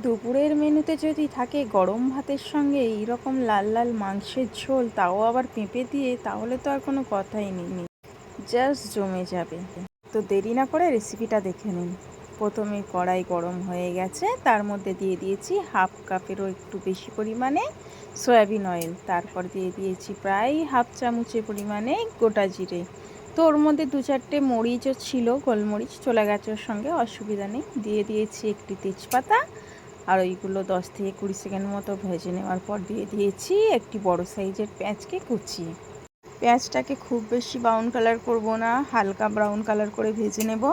দুপুরের মেনুতে যদি থাকে গরম ভাতের সঙ্গে এইরকম লাল লাল মাংসের ঝোল, তাও আবার পেঁপে দিয়ে, তাহলে তো আর কোনো কথাই নেই, জাস্ট জমে যাবে। তো দেরি না করে রেসিপিটা দেখে নিন। প্রথমে কড়াই গরম হয়ে গেছে, তার মধ্যে দিয়ে দিয়েছি হাফ কাপেরও একটু বেশি পরিমাণে সয়াবিন অয়েল। তারপর দিয়ে দিয়েছি প্রায় হাফ চামচের পরিমাণে গোটা জিরে। তো ওর মধ্যে 2-4টে মরিচও ছিল, গোলমরিচ চলে গেছে ওর সঙ্গে, অসুবিধা নেই। দিয়ে দিয়েছি একটি তেজপাতা, আর ওইগুলো 10 থেকে 20 সেকেন্ড মতো ভেজে নেওয়ার পর দিয়ে দিয়েছি একটি বড় সাইজের পেঁয়াজকে কুচিয়ে। পেঁয়াজটাকে খুব বেশি ব্রাউন কালার করব না, হালকা ব্রাউন কালার করে ভেজে নেব।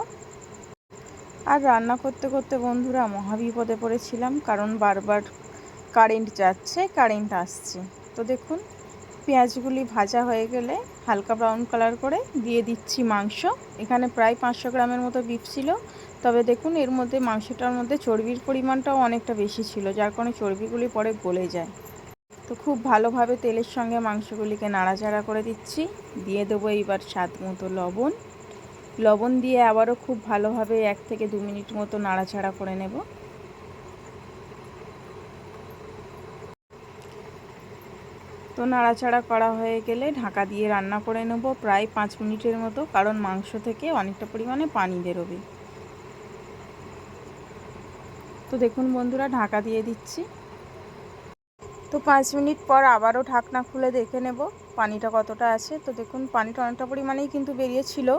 আর রান্না করতে করতে বন্ধুরা মহাবিপদে পড়েছিলাম, কারণ বারবার কারেন্ট যাচ্ছে, কারেন্ট আসছে। তো দেখুন, পেঁয়াজগুলি ভাজা হয়ে গেলে হালকা ব্রাউন কালার করে দিয়ে দিচ্ছি মাংস। এখানে প্রায় 500 গ্রামের মতো বিফ ছিল। তবে দেখুন, এর মধ্যে মাংসটার মধ্যে চর্বির পরিমাণটাও অনেকটা বেশি ছিল, যার কারণে চর্বিগুলি পরে গলে যায়। তো খুব ভালোভাবে তেলের সঙ্গে মাংসগুলিকে নাড়াচাড়া করে দিচ্ছি। দিয়ে দেবো এইবার স্বাদ মতো লবণ। লবণ দিয়ে আবারও খুব ভালোভাবে 1 থেকে 2 মিনিট মতো নাড়াচাড়া করে নেব। তো নাড়াচাড়া করা হয়ে গেলে ঢাকা দিয়ে রান্না করে নেব প্রায় 5 মিনিটের মতো, কারণ মাংস থেকে অনেকটা পরিমাণে পানি বেরোবে। তো দেখুন বন্ধুরা, ঢাকা দিয়ে দিচ্ছি। তো 5 মিনিট পর আবারও ঢাকনা খুলে দেখে নেব পানিটা কতটা আছে। তো দেখুন, পানিটা অনেকটা পরিমাণেই কিন্তু বেরিয়েছিল,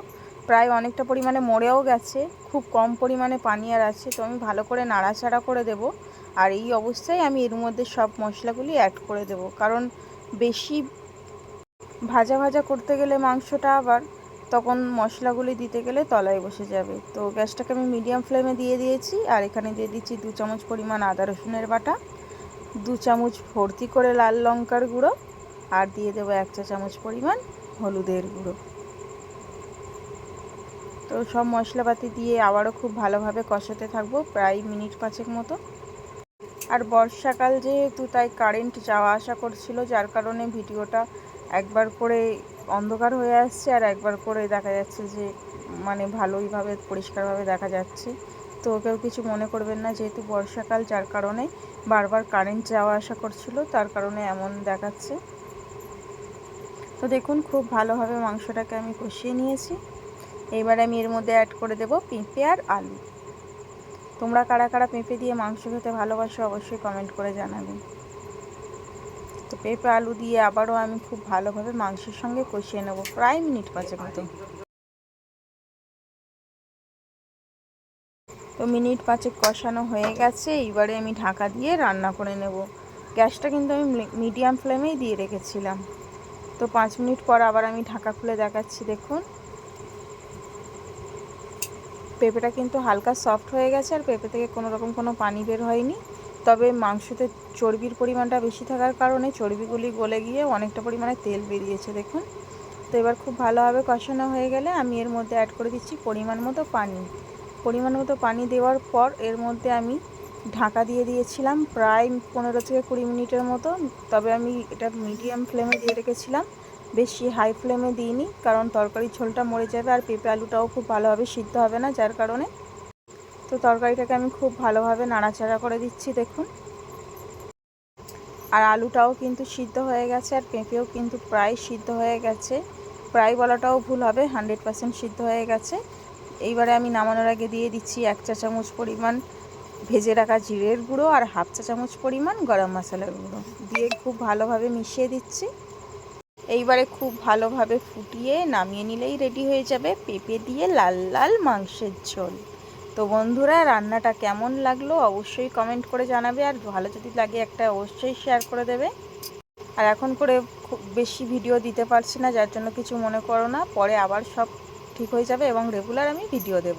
প্রায় অনেকটা পরিমাণে মরেও গেছে, খুব কম পরিমাণে পানি আর আছে। তো আমি ভালো করে নাড়াচাড়া করে দেব। আর এই অবস্থায় আমি এর মধ্যে সব মশলাগুলি অ্যাড করে দেব, কারণ বেশি ভাজা ভাজা করতে গেলে মাংসটা আবার তখন মশলাগুলি দিতে গেলে তলায় বসে যাবে। তো গ্যাসটাকে আমি মিডিয়াম ফ্লেমে দিয়ে দিয়েছি। আর এখানে দিয়ে দিচ্ছি 2 চামচ পরিমাণ আদা রসুনের বাটা, 2 চামচ ভর্তি করে লাল লঙ্কার গুঁড়ো, আর দিয়ে দেবো 1 চা চামচ পরিমাণ হলুদের গুঁড়ো। তো সব মশলাপাতি দিয়ে আবারও খুব ভালোভাবে কষাতে থাকবো প্রায় মিনিট 5 মতো। আর বর্ষাকাল যেহেতু, তাই কারেন্ট যাওয়া আসা করছিল, যার কারণে ভিডিওটা একবার করে অন্ধকার হয়ে আসছে, আর একবার করে দেখা যাচ্ছে যে ভালোইভাবে পরিষ্কারভাবে দেখা যাচ্ছে। তো কেউ কিছু মনে করবেন না, যেহেতু বর্ষাকাল, যার কারণে বারবার কারেন্ট যাওয়া আসা করছিল, তার কারণে এমন দেখাচ্ছে। তো দেখুন, খুব ভালোভাবে মাংসটাকে আমি কষিয়ে নিয়েছি। এবার আমি এর মধ্যে অ্যাড করে দেব পেঁপে আর আলু। তোমরা কারা কারা পেঁপে দিয়ে মাংস খেতে ভালোবাসো অবশ্যই কমেন্ট করে জানাবেন। তো পেঁপে আলু দিয়ে আবারও আমি খুব ভালোভাবে মাংসের সঙ্গে কষিয়ে নেব প্রায় মিনিট 5 মতো। তো মিনিট 5 কষানো হয়ে গেছে, এইবারে আমি ঢাকা দিয়ে রান্না করে নেব। গ্যাসটা কিন্তু আমি মিডিয়াম ফ্লেমেই দিয়ে রেখেছিলাম। তো 5 মিনিট পর আবার আমি ঢাকা খুলে দেখাচ্ছি। দেখুন, পেঁপেটা কিন্তু হালকা সফট হয়ে গেছে, আর পেঁপে থেকে কোনো পানি বের হয়নি। তবে মাংসতে চর্বির পরিমাণটা বেশি থাকার কারণে চর্বিগুলি গলে গিয়ে অনেকটা পরিমাণে তেল বেরিয়েছে দেখুন। তো এবার খুব ভালোভাবে কষানো হয়ে গেলে আমি এর মধ্যে অ্যাড করে দিচ্ছি পরিমাণ মতো পানি। পরিমাণ মতো পানি দেওয়ার পর এর মধ্যে আমি ঢাকা দিয়ে দিয়েছিলাম প্রায় 15 থেকে 20 মিনিটের মতো। তবে আমি এটা মিডিয়াম ফ্লেমে দিয়ে রেখেছিলাম, বেশি হাই ফ্লেমে দিইনি, কারণ তরকারির ঝোলটা মরে যাবে, আর পেঁপে আলুটাও খুব ভালোভাবে সিদ্ধ হবে না, যার কারণে। তো তরকারিটাকে আমি খুব ভালোভাবে নাড়াচাড়া করে দিচ্ছি দেখুন। আর আলুটাও কিন্তু সিদ্ধ হয়ে গেছে, আর পেঁপেও কিন্তু প্রায় সিদ্ধ হয়ে গেছে, প্রায় বলাটাও ভুল হবে, 100% সিদ্ধ হয়ে গেছে। এইবারে আমি নামানোর আগে দিয়ে দিচ্ছি 1 চা চামচ পরিমাণ ভেজে রাখা জিরের গুঁড়ো, আর হাফ চা চামচ পরিমাণ গরম মশলার গুঁড়ো দিয়ে খুব ভালোভাবে মিশিয়ে দিচ্ছি। এইবারে খুব ভালোভাবে ফুটিয়ে নামিয়ে নিলেই রেডি হয়ে যাবে পেঁপে দিয়ে লাল লাল মাংসের ঝোল। তো বন্ধুরা, রান্নাটা কেমন লাগলো অবশ্যই কমেন্ট করে জানাবে, আর ভালো যদি লাগে একটা অবশ্যই শেয়ার করে দেবে। আর এখন করে খুব বেশি ভিডিও দিতে পারছি না, যার জন্য কিছু মনে করো না, পরে আবার সব ঠিক হয়ে যাবে এবং রেগুলার আমি ভিডিও দেব।